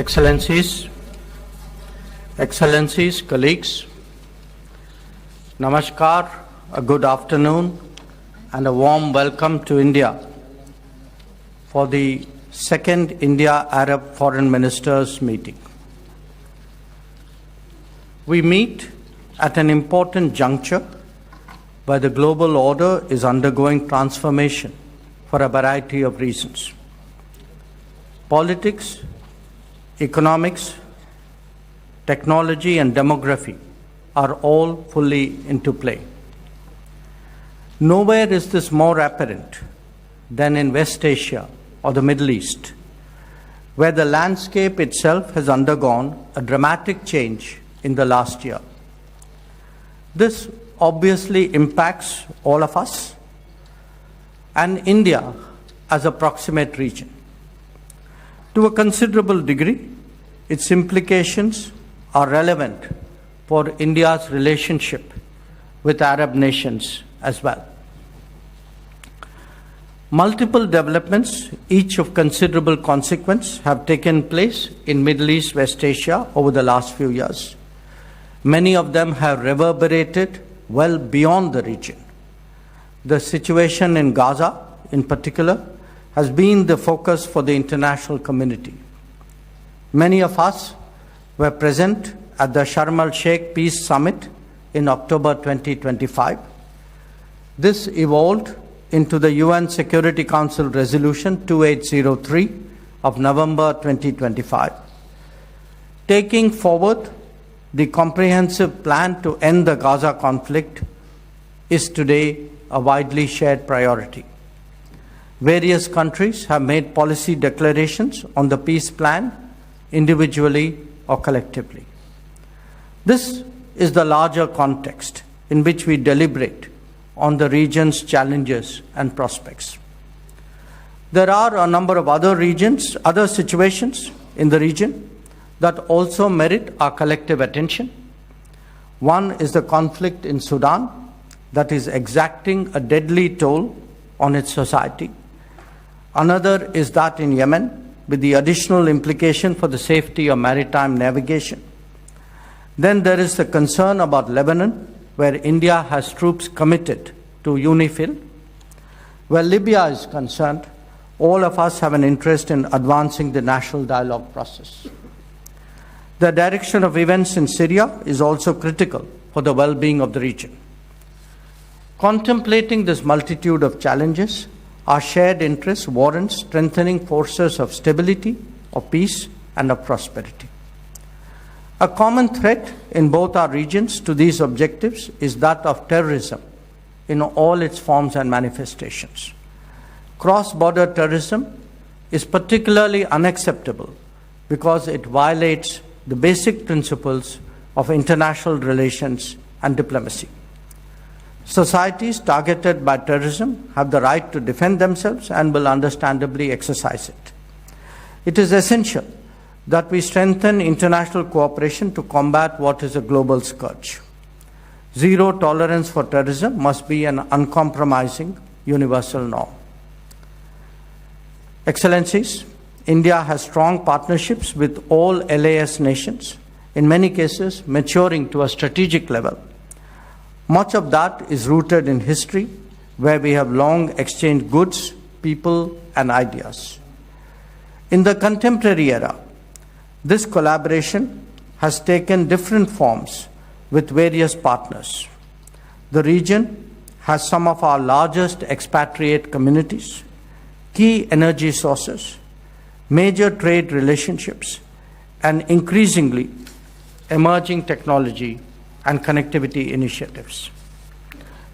Excellencies, colleagues, Namaskar, a good afternoon and a warm welcome to India for the second India-Arab Foreign Ministers meeting. We meet at an important juncture where the global order is undergoing transformation for a variety of reasons. Politics, economics, technology and demography are all fully into play. Nowhere is this more apparent than in West Asia or the Middle East, where the landscape itself has undergone a dramatic change in the last year. This obviously impacts all of us and India as a proximate region. To a considerable degree, its implications are relevant for India's relationship with Arab nations as well. Multiple developments, each of considerable consequence, have taken place in Middle East, West Asia over the last few years. Many of them have reverberated well beyond the region. The situation in Gaza, in particular, has been the focus for the international community. Many of us were present at the Sharm el-Sheikh Peace Summit in October 2025. This evolved into the UN Security Council Resolution 2803 of November 2025, taking forward the comprehensive plan to end the Gaza conflict is today a widely shared priority. Various countries have made policy declarations on the peace plan, individually or collectively. This is the larger context in which we deliberate on the region's challenges and prospects. There are a number of other situations in the region that also merit our collective attention. One is the conflict in Sudan that is exacting a deadly toll on its society. Another is that in Yemen, with the additional implication for the safety of maritime navigation. Then there is the concern about Lebanon, where India has troops committed to UNIFIL. Where Libya is concerned, all of us have an interest in advancing the national dialogue process. The direction of events in Syria is also critical for the well-being of the region. Contemplating this multitude of challenges, our shared interests warrant strengthening forces of stability, of peace, and of prosperity. A common threat in both our regions to these objectives is that of terrorism in all its forms and manifestations. Cross-border terrorism is particularly unacceptable because it violates the basic principles of international relations and diplomacy. Societies targeted by terrorism have the right to defend themselves and will understandably exercise it. It is essential that we strengthen international cooperation to combat what is a global scourge. Zero tolerance for terrorism must be an uncompromising universal norm. Excellencies, India has strong partnerships with all LAS nations, in many cases maturing to a strategic level. Much of that is rooted in history, where we have long exchanged goods, people, and ideas. In the contemporary era, this collaboration has taken different forms with various partners. The region has some of our largest expatriate communities, key energy sources, major trade relationships, and increasingly emerging technology and connectivity initiatives.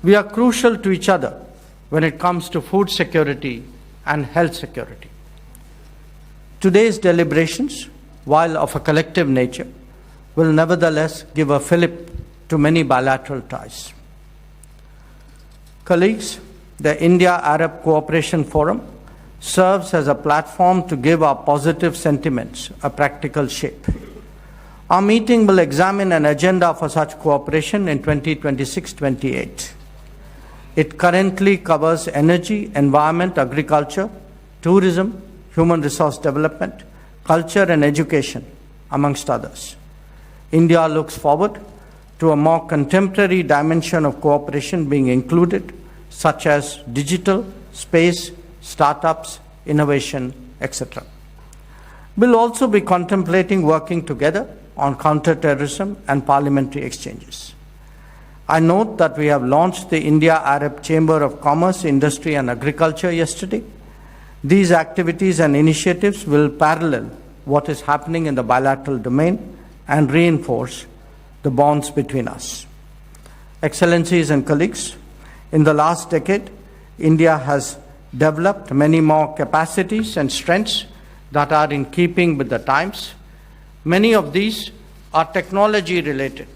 We are crucial to each other when it comes to food security and health security. Today's deliberations, while of a collective nature, will nevertheless give a fillip to many bilateral ties. Colleagues, the India-Arab Cooperation Forum serves as a platform to give our positive sentiments a practical shape. Our meeting will examine an agenda for such cooperation in 2026-28. It currently covers energy, environment, agriculture, tourism, human resource development, culture and education, amongst others. India looks forward to a more contemporary dimension of cooperation being included, such as digital, space, startups, innovation, etc. We'll also be contemplating working together on counter-terrorism and parliamentary exchanges. I note that we have launched the India-Arab Chamber of Commerce, Industry and Agriculture yesterday. These activities and initiatives will parallel what is happening in the bilateral domain and reinforce the bonds between us. Excellencies and colleagues, in the last decade, India has developed many more capacities and strengths that are in keeping with the times. Many of these are technology related,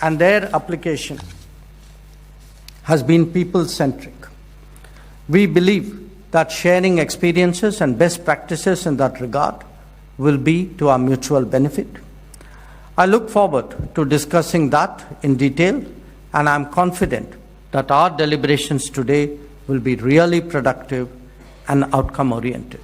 and their application has been people-centric. We believe that sharing experiences and best practices in that regard will be to our mutual benefit. I look forward to discussing that in detail, and I'm confident that our deliberations today will be really productive and outcome-oriented.